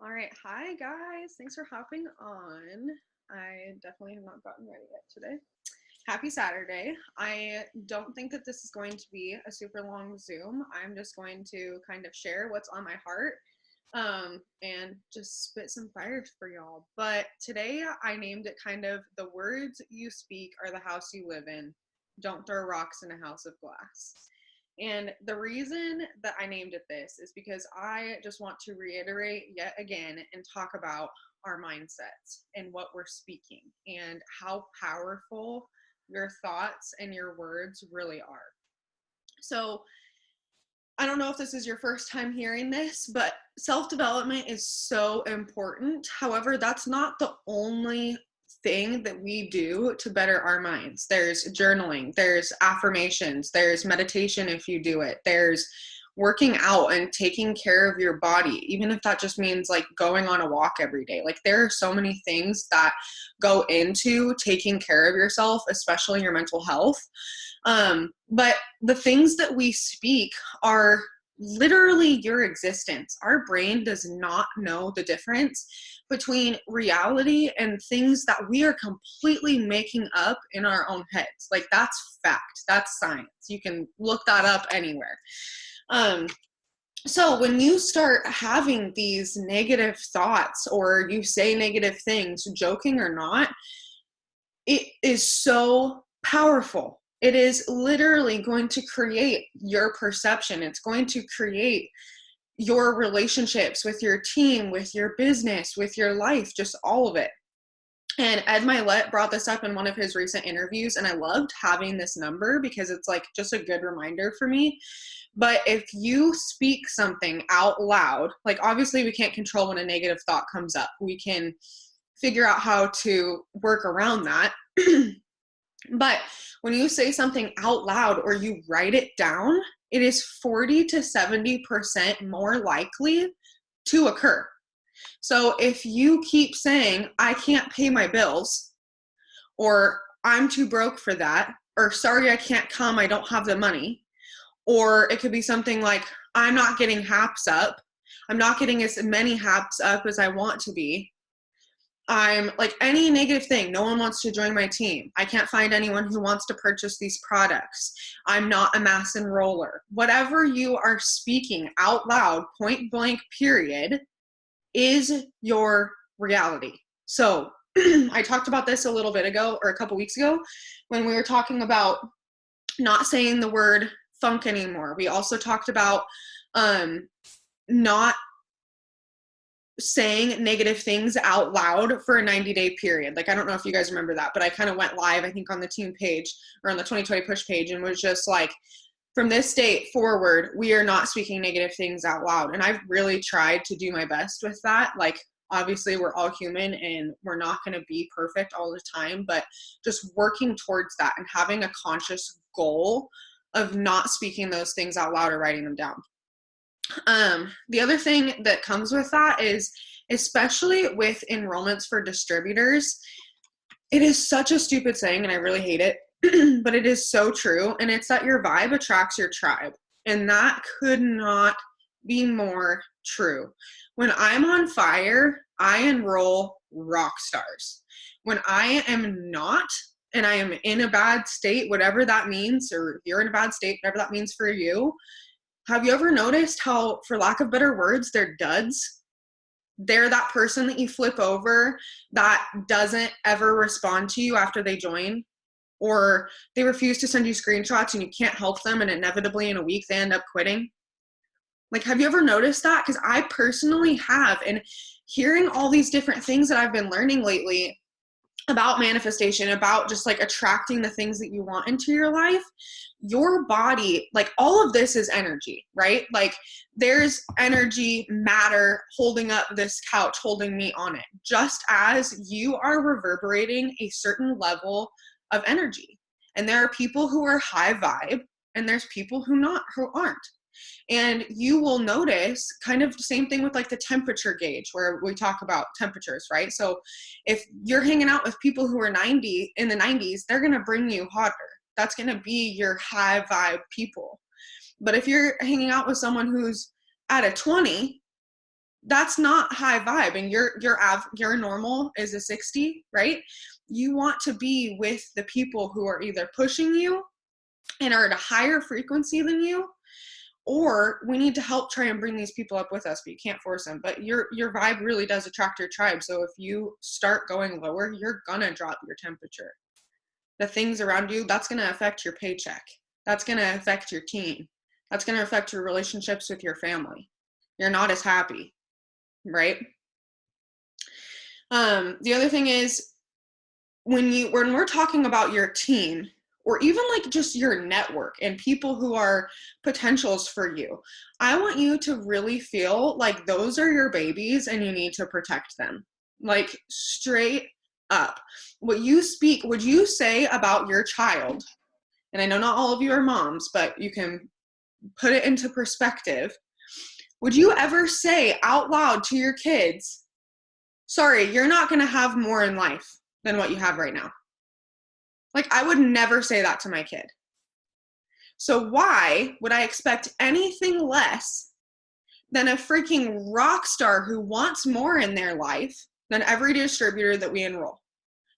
All right. Hi, guys. Thanks for hopping on. I definitely have not gotten ready yet today. Happy Saturday. I don't think that this is going to be a super long Zoom. I'm just going to kind of share what's on my heart and just spit some fire for y'all. But today I named it kind of the words you speak are the house you live in. Don't throw rocks in a house of glass. And the reason that I named it this is because I just want to reiterate yet again and talk about our mindsets and what we're speaking and how powerful your thoughts and your words really are. So, I don't know if this is your first time hearing this, but self development is so important. However, that's not the only thing that we do to better our minds. There's journaling, there's affirmations, there's meditation if you do it, there's working out and taking care of your body, even if that just means like going on a walk every day. Like there are so many things that go into taking care of yourself, especially your mental health. But the things that we speak are literally your existence. Our brain does not know the difference between reality and things that we are completely making up in our own heads. Like that's fact, that's science. You can look that up anywhere. Um, so when you start having these negative thoughts or you say negative things, joking or not, it is so powerful. It is literally going to create your perception. It's going to create your relationships with your team, with your business, with your life, just all of it. And Ed Milet brought this up in one of his recent interviews, and I loved having this number because it's like just a good reminder for me. But if you speak something out loud, like obviously we can't control when a negative thought comes up. We can figure out how to work around that. But when you say something out loud or you write it down, it is 40 to 70% more likely to occur. So if you keep saying, I can't pay my bills, or I'm too broke for that, or sorry, I can't come, I don't have the money, or it could be something like, I'm not getting haps up, I'm not getting as many haps up as I want to be, I'm like any negative thing. No one wants to join my team. I can't find anyone who wants to purchase these products. I'm not a mass enroller. Whatever you are speaking out loud, point blank, period, is your reality. So I talked about this a little bit ago or a couple weeks ago when we were talking about not saying the word funk anymore. We also talked about not saying negative things out loud for a 90-day period. Like, I don't know if you guys remember that, but I kind of went live, I think, on the team page or on the 2020 push page and was just like, from this date forward, we are not speaking negative things out loud. And I've really tried to do my best with that. Like, obviously, we're all human and we're not going to be perfect all the time, but just working towards that and having a conscious goal of not speaking those things out loud or writing them down. The other thing that comes with that is, especially with enrollments for distributors, it is such a stupid saying and I really hate it, but it is so true. And it's that your vibe attracts your tribe. And that could not be more true. When I'm on fire, I enroll rock stars. When I am not, and I am in a bad state, whatever that means, or if you're in a bad state, whatever that means for you, have you ever noticed how, for lack of better words, they're duds? They're that person that you flip over that doesn't ever respond to you after they join, or they refuse to send you screenshots and you can't help them, and inevitably in a week they end up quitting. Like, have you ever noticed that? Because I personally have, and hearing all these different things that I've been learning lately about manifestation, about just like attracting the things that you want into your life, your body, like all of this is energy, right? Like there's energy, matter holding up this couch, holding me on it, just as you are reverberating a certain level of energy. And there are people who are high vibe and there's people who aren't. And you will notice kind of the same thing with like the temperature gauge where we talk about temperatures, right? So if you're hanging out with people who are 90 in the 90s, they're going to bring you hotter. That's going to be your high vibe people. But if you're hanging out with someone who's at a 20, That's not high vibe. And your normal is a 60, right? You want to be with the people who are either pushing you and are at a higher frequency than you, or we need to help try and bring these people up with us, but you can't force them. But your vibe really does attract your tribe. So if you start going lower, you're gonna drop your temperature. The things around you, that's gonna affect your paycheck. That's gonna affect your team. That's gonna affect your relationships with your family. You're not as happy, right? The other thing is, when we're talking about your team, or even like just your network and people who are potentials for you, I want you to really feel like those are your babies and you need to protect them. Like straight up. What you say about your child, and I know not all of you are moms, but you can put it into perspective. Would you ever say out loud to your kids, sorry, you're not going to have more in life than what you have right now? Like, I would never say that to my kid. So why would I expect anything less than a freaking rock star who wants more in their life than every distributor that we enroll?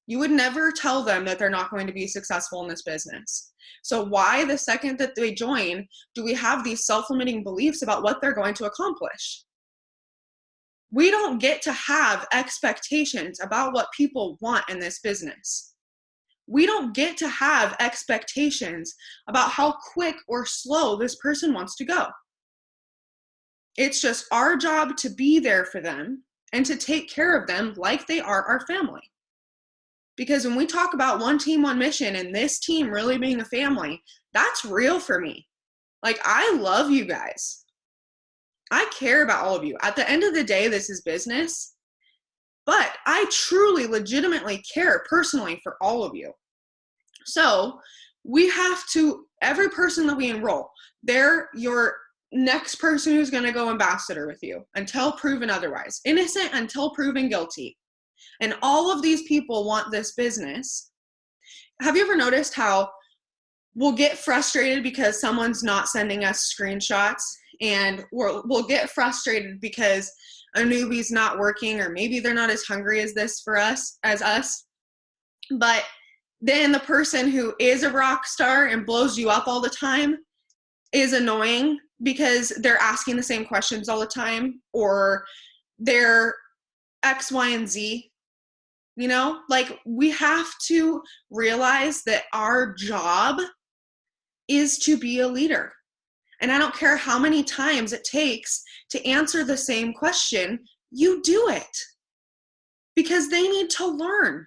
You would never tell them that they're not going to be successful in this business. So why, the second that they join, do we have these self-limiting beliefs about what they're going to accomplish? We don't get to have expectations about what people want in this business. We don't get to have expectations about how quick or slow this person wants to go. It's just our job to be there for them and to take care of them like they are our family. Because when we talk about one team, one mission, and this team really being a family, that's real for me. Like, I love you guys. I care about all of you. At the end of the day, this is business, but I truly, legitimately care personally for all of you. So we have to, every person that we enroll, they're your next person who's going to go ambassador with you until proven otherwise. Innocent until proven guilty. And all of these people want this business. Have you ever noticed how we'll get frustrated because someone's not sending us screenshots, and we'll get frustrated because a newbie's not working, or maybe they're not as hungry as us, but then the person who is a rock star and blows you up all the time is annoying because they're asking the same questions all the time, or they're X, Y, and Z. You know, like, we have to realize that our job is to be a leader. And I don't care how many times it takes to answer the same question, you do it. Because they need to learn.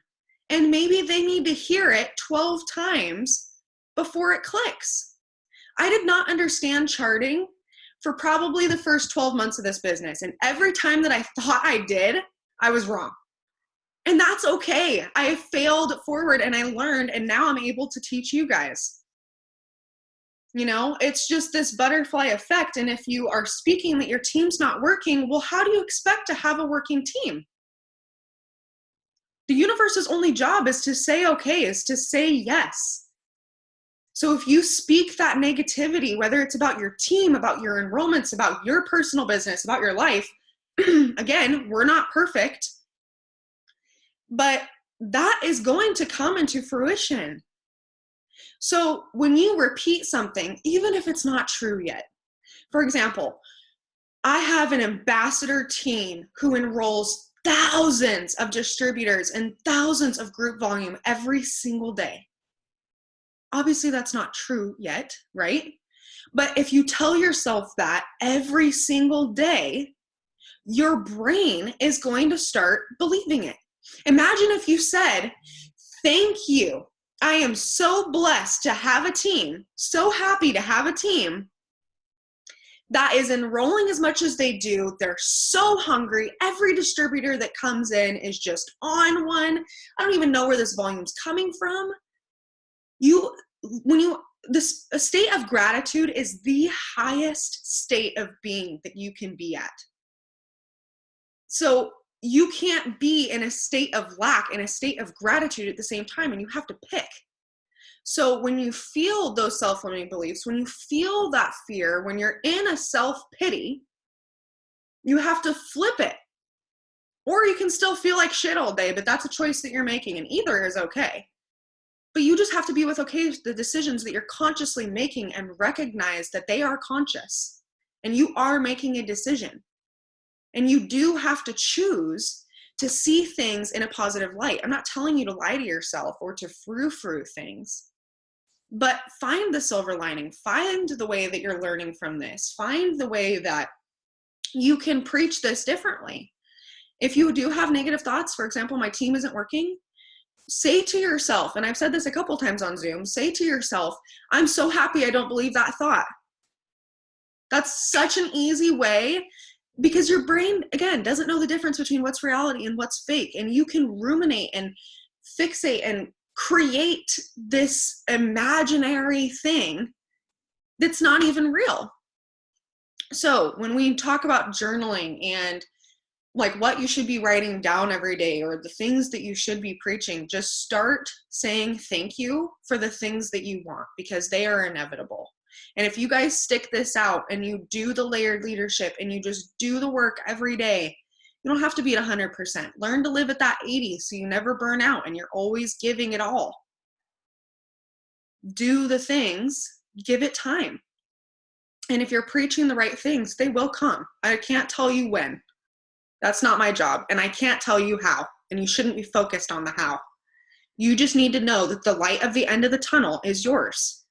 And maybe they need to hear it 12 times before it clicks. I did not understand charting for probably the first 12 months of this business. And every time that I thought I did, I was wrong. And that's okay. I failed forward and I learned, and now I'm able to teach you guys. You know, it's just this butterfly effect. And if you are speaking that your team's not working, well, how do you expect to have a working team? The universe's only job is to say okay, is to say yes. So if you speak that negativity, whether it's about your team, about your enrollments, about your personal business, about your life, again, we're not perfect, but that is going to come into fruition. So when you repeat something, even if it's not true yet, for example, I have an ambassador team who enrolls thousands of distributors and thousands of group volume every single day. Obviously, that's not true yet, right? But if you tell yourself that every single day, your brain is going to start believing it. Imagine if you said, thank you. I am so blessed to have a team, so happy to have a team that is enrolling as much as they do. They're so hungry. Every distributor that comes in is just on one. I don't even know where this volume's coming from. A state of gratitude is the highest state of being that you can be at. So you can't be in a state of lack and a state of gratitude at the same time, and you have to pick. So when you feel those self-limiting beliefs, when you feel that fear, when you're in a self-pity, You have to flip it. Or you can still feel like shit all day, but that's a choice that you're making, and either is okay. But you just have to be with okay with the decisions that you're consciously making and recognize that they are conscious and you are making a decision. And you do have to choose to see things in a positive light. I'm not telling you to lie to yourself or to frou-frou things, but find the silver lining. Find the way that you're learning from this. Find the way that you can preach this differently. If you do have negative thoughts, for example, my team isn't working, say to yourself, and I've said this a couple times on Zoom, say to yourself, I'm so happy I don't believe that thought. That's such an easy way, because your brain, again, doesn't know the difference between what's reality and what's fake. And you can ruminate and fixate and create this imaginary thing that's not even real. So when we talk about journaling and like what you should be writing down every day or the things that you should be preaching, just start saying thank you for the things that you want, because they are inevitable. And if you guys stick this out and you do the layered leadership and you just do the work every day, you don't have to be at 100%. Learn to live at that 80 so you never burn out and you're always giving it all. Do the things, give it time. And if you're preaching the right things, they will come. I can't tell you when. That's not my job, and I can't tell you how, and you shouldn't be focused on the how. You just need to know that the light of the end of the tunnel is yours.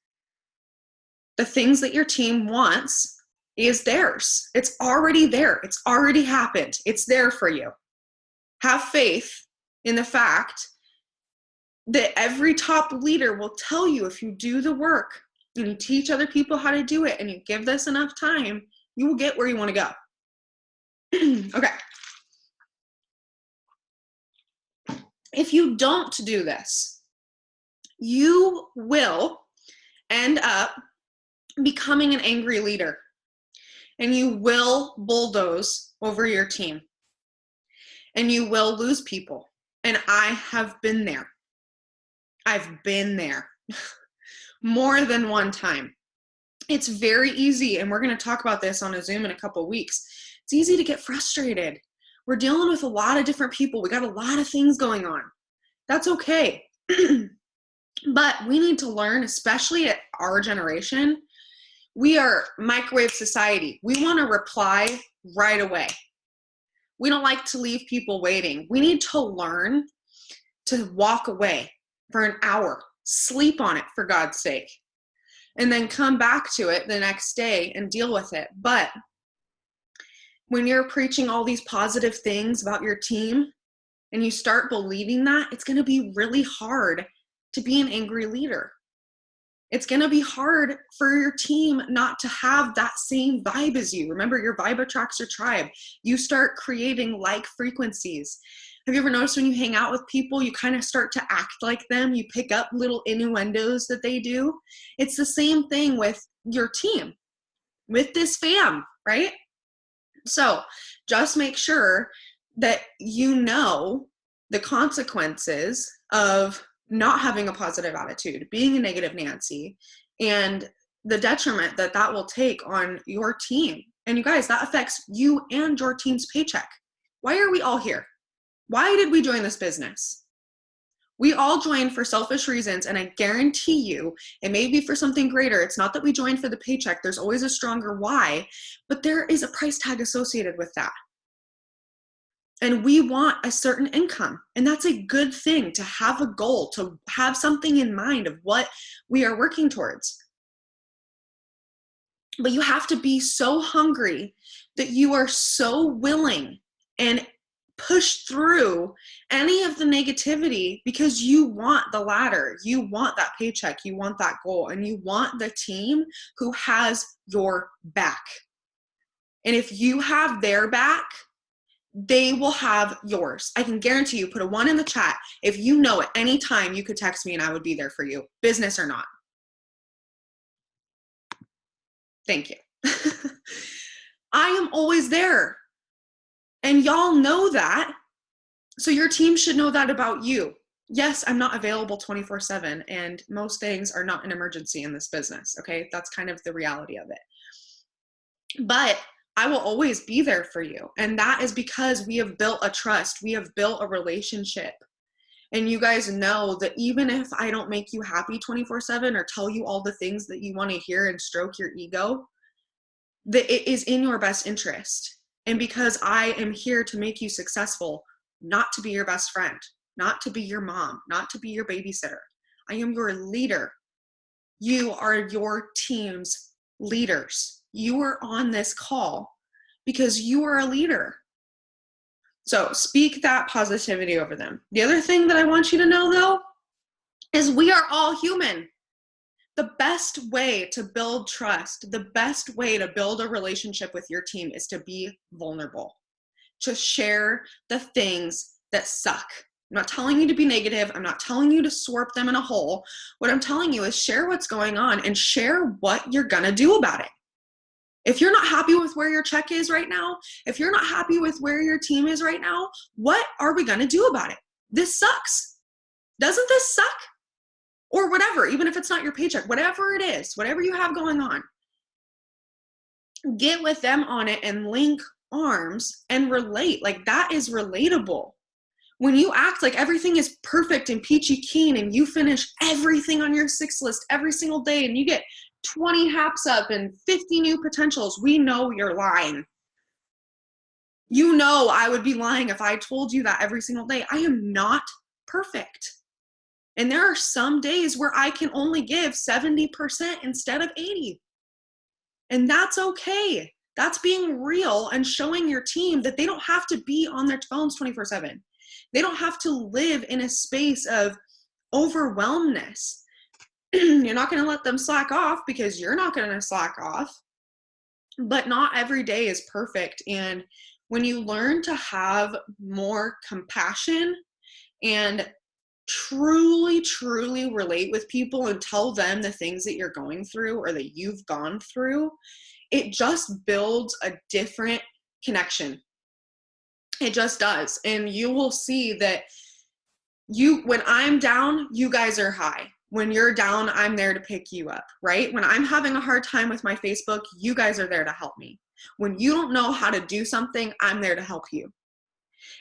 The things that your team wants is theirs. It's already there. It's already happened. It's there for you. Have faith in the fact that every top leader will tell you, if you do the work and you teach other people how to do it and you give this enough time, you will get where you want to go. Okay. If you don't do this, you will end up becoming an angry leader, and you will bulldoze over your team, and you will lose people. And I have been there. I've been there more than one time. It's very easy, and we're going to talk about this on a Zoom in a couple of weeks. It's easy to get frustrated. We're dealing with a lot of different people. We got a lot of things going on. That's okay. But we need to learn, especially at our generation, we are microwave society. We want to reply right away. We don't like to leave people waiting. We need to learn to walk away for an hour, sleep on it for God's sake, and then come back to it the next day and deal with it. But when you're preaching all these positive things about your team and you start believing that, it's going to be really hard to be an angry leader. It's going to be hard for your team not to have that same vibe as you. Remember, your vibe attracts your tribe. You start creating like frequencies. Have you ever noticed when you hang out with people, you kind of start to act like them? You pick up little innuendos that they do. It's the same thing with your team, with this fam, right? So just make sure that you know the consequences of not having a positive attitude, being a negative Nancy, and the detriment that that will take on your team. And you guys, that affects you and your team's paycheck. Why are we all here? Why did we join this business? We all joined for selfish reasons, and I guarantee you it may be for something greater. It's not that we joined for the paycheck. There's always a stronger why, but there is a price tag associated with that. And we want a certain income, and that's a good thing, to have a goal, to have something in mind of what we are working towards. But you have to be so hungry that you are so willing and push through any of the negativity, because you want the ladder, you want that paycheck, you want that goal, and you want the team who has your back. And if you have their back, they will have yours. I can guarantee you. Put a 1 in the chat if you know at any time you could text me and I would be there for you, business or not. Thank you. I am always there. And y'all know that. So your team should know that about you. Yes, I'm not available 24/7, and most things are not an emergency in this business, okay? That's kind of the reality of it. But I will always be there for you. And that is because we have built a trust. We have built a relationship. And you guys know that even if I don't make you happy 24/7 or tell you all the things that you want to hear and stroke your ego, that it is in your best interest. And because I am here to make you successful, not to be your best friend, not to be your mom, not to be your babysitter. I am your leader. You are your team's leaders. You are on this call because you are a leader. So speak that positivity over them. The other thing that I want you to know, though, is we are all human. The best way to build trust, the best way to build a relationship with your team is to be vulnerable, to share the things that suck. I'm not telling you to be negative. I'm not telling you to swarp them in a hole. What I'm telling you is share what's going on and share what you're going to do about it. If you're not happy with where your check is right now, if you're not happy with where your team is right now, what are we going to do about it? This sucks. Doesn't this suck? Or whatever, even if it's not your paycheck, whatever it is, whatever you have going on, get with them on it and link arms and relate. Like, that is relatable. When you act like everything is perfect and peachy keen and you finish everything on your 6 list every single day and you get 20 haps up and 50 new potentials, we know you're lying. You know I would be lying if I told you that every single day. I am not perfect. And there are some days where I can only give 70% instead of 80%. And that's okay. That's being real and showing your team that they don't have to be on their phones 24/7. They don't have to live in a space of overwhelmness. You're not going to let them slack off because you're not going to slack off. But not every day is perfect. And when you learn to have more compassion and truly, truly relate with people and tell them the things that you're going through or that you've gone through, it just builds a different connection. It just does. And you will see that when I'm down, you guys are high. When you're down, I'm there to pick you up, right? When I'm having a hard time with my Facebook, you guys are there to help me. When you don't know how to do something, I'm there to help you.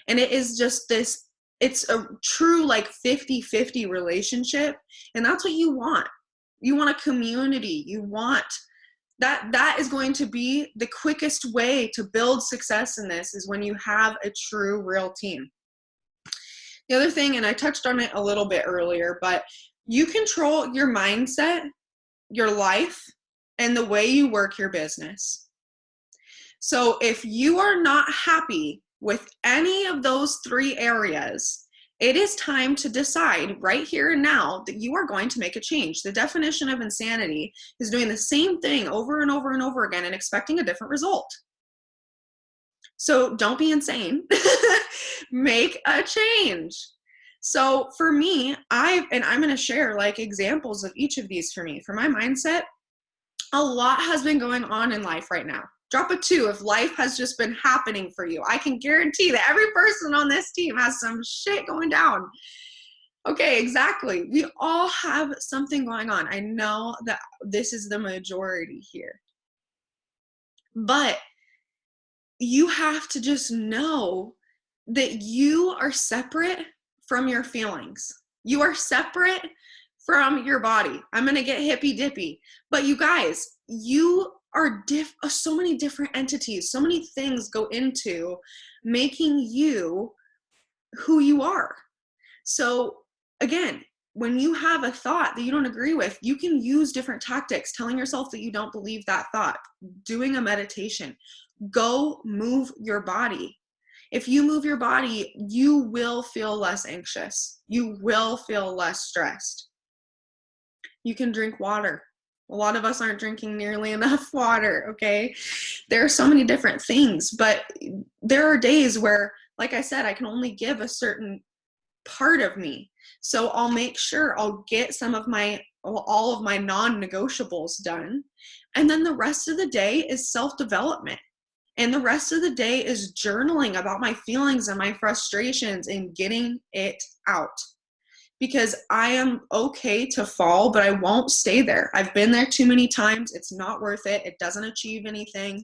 And it is just this, it's a true like 50-50 relationship. And that's what you want. You want a community. You want that is going to be the quickest way to build success in this, is when you have a true, real team. The other thing, and I touched on it a little bit earlier, but you control your mindset, your life, and the way you work your business. So if you are not happy with any of those 3 areas, it is time to decide right here and now that you are going to make a change. The definition of insanity is doing the same thing over and over and over again and expecting a different result. So don't be insane. Make a change. So for me, I'm going to share like examples of each of these for me. For my mindset, a lot has been going on in life right now. Drop a 2 if life has just been happening for you. I can guarantee that every person on this team has some shit going down. Okay, exactly. We all have something going on. I know that this is the majority here. But you have to just know that you are separate from your feelings. You are separate from your body. I'm going to get hippy dippy. But you guys, you are so many different entities. So many things go into making you who you are. So again, when you have a thought that you don't agree with, you can use different tactics, telling yourself that you don't believe that thought, doing a meditation. Go move your body. If you move your body, you will feel less anxious. You will feel less stressed. You can drink water. A lot of us aren't drinking nearly enough water, okay? There are so many different things, but there are days where, like I said, I can only give a certain part of me. So I'll make sure I'll get all of my non-negotiables done. And then the rest of the day is self-development. And the rest of the day is journaling about my feelings and my frustrations and getting it out. Because I am okay to fall, but I won't stay there. I've been there too many times. It's not worth it. It doesn't achieve anything.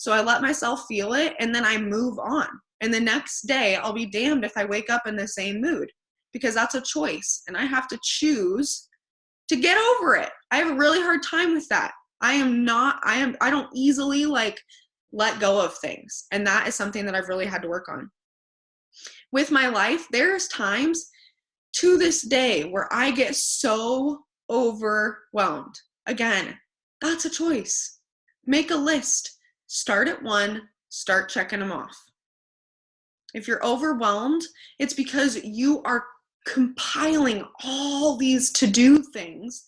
So I let myself feel it and then I move on. And the next day, I'll be damned if I wake up in the same mood, because that's a choice. And I have to choose to get over it. I have a really hard time with that. I don't easily like let go of things. And that is something that I've really had to work on. With my life, there's times to this day where I get so overwhelmed. Again, that's a choice. Make a list. Start at one, start checking them off. If you're overwhelmed, it's because you are compiling all these to-do things,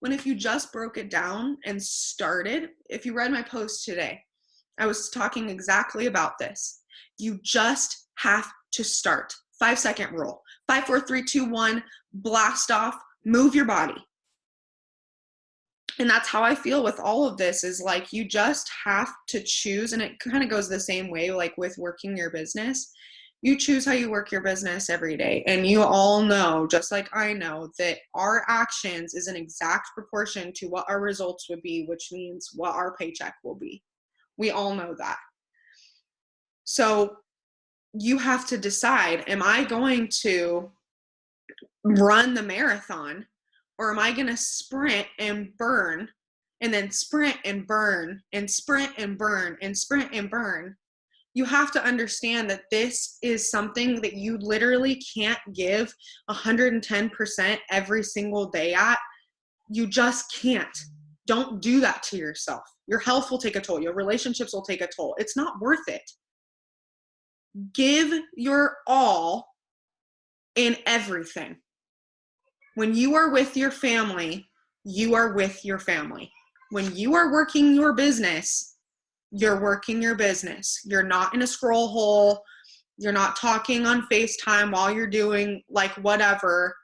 when if you just broke it down and started, if you read my post today, I was talking exactly about this. You just have to start. 5-second rule. 5, 4, 3, 2, 1, blast off, move your body. And that's how I feel with all of this, is like, you just have to choose. And it kind of goes the same way, like with working your business. You choose how you work your business every day. And you all know, just like I know, that our actions is an exact proportion to what our results would be, which means what our paycheck will be. We all know that. So you have to decide, am I going to run the marathon, or am I going to sprint and burn, and then sprint and burn and sprint and burn and sprint and burn? You have to understand that this is something that you literally can't give 110% every single day at. You just can't. Don't do that to yourself. Your health will take a toll. Your relationships will take a toll. It's not worth it. Give your all in everything. When you are with your family, you are with your family. When you are working your business, you're working your business. You're not in a scroll hole. You're not talking on FaceTime while you're doing like whatever.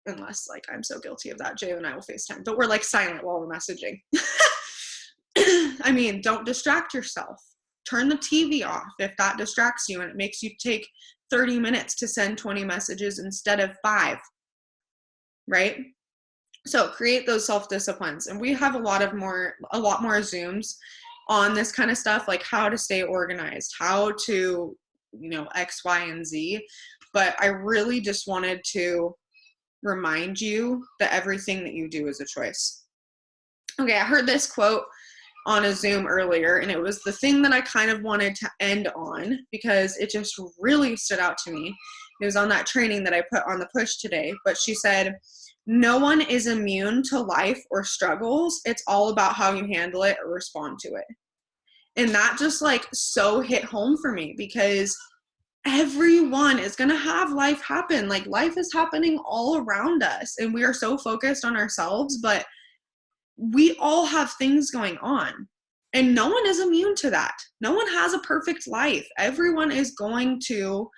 Unless like I'm so guilty of that, Jay and I will FaceTime, but we're like silent while we're messaging. I mean, don't distract yourself. Turn the TV off if that distracts you and it makes you take 30 minutes to send 20 messages instead of 5, right? So create those self-disciplines. And we have a lot more Zooms on this kind of stuff, like how to stay organized, how to, X, Y, and Z. But I really just wanted to remind you that everything that you do is a choice. Okay, I heard this quote on a Zoom earlier, and it was the thing that I kind of wanted to end on because it just really stood out to me. It was on that training that I put on the push today, but she said, no one is immune to life or struggles. It's all about how you handle it or respond to it. And that just like so hit home for me, because everyone is going to have life happen. Like, life is happening all around us and we are so focused on ourselves, but we all have things going on and no one is immune to that. No one has a perfect life. Everyone is going to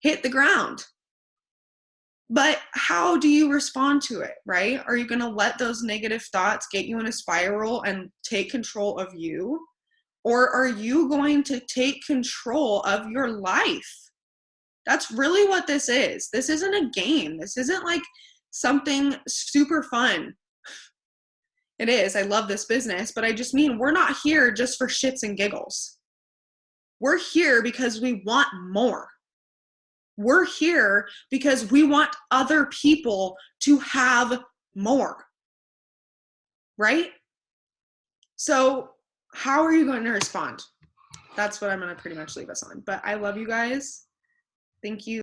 hit the ground. But how do you respond to it, right? Are you going to let those negative thoughts get you in a spiral and take control of you? Or are you going to take control of your life? That's really what this is. This isn't a game. This isn't like something super fun. It is. I love this business, but I just mean we're not here just for shits and giggles. We're here because we want more. We're here because we want other people to have more, right? So how are you going to respond? That's what I'm going to pretty much leave us on. But I love you guys. Thank you.